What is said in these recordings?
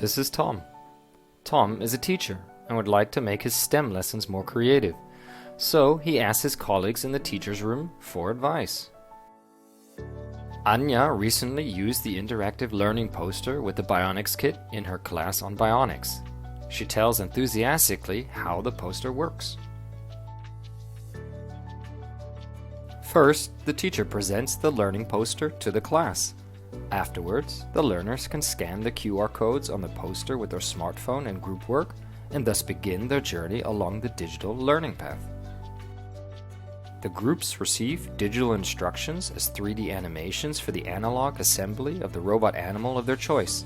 This is Tom. Tom is a teacher and would like to make his STEM lessons more creative, so he asks his colleagues in the teacher's room for advice. Anya recently used the interactive learning poster with the Bionics Kit in her class on Bionics. She tells enthusiastically how the poster works. First, the teacher presents the learning poster to the class. Afterwards, the learners can scan the QR codes on the poster with their smartphone and group work and thus begin their journey along the digital learning path. The groups receive digital instructions as 3D animations for the analog assembly of the robot animal of their choice.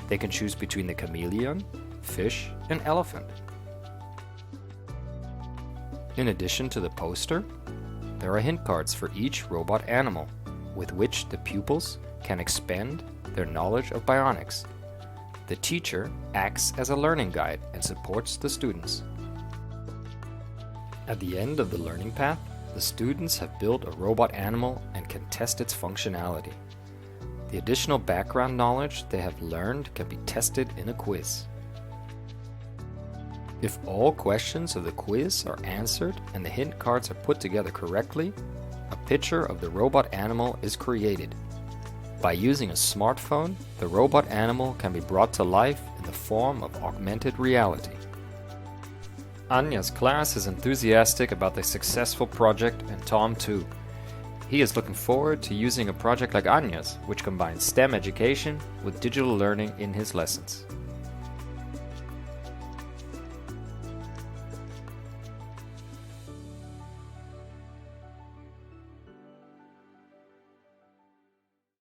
They can choose between the chameleon, fish, and elephant. In addition to the poster, there are hint cards for each robot animal, with which the pupils can expand their knowledge of bionics. The teacher acts as a learning guide and supports the students. At the end of the learning path, the students have built a robot animal and can test its functionality. The additional background knowledge they have learned can be tested in a quiz. If all questions of the quiz are answered and the hint cards are put together correctly, a picture of the robot animal is created. By using a smartphone, the robot animal can be brought to life in the form of augmented reality. Anya's class is enthusiastic about the successful project, and Tom too. He is looking forward to using a project like Anya's, which combines STEM education with digital learning in his lessons.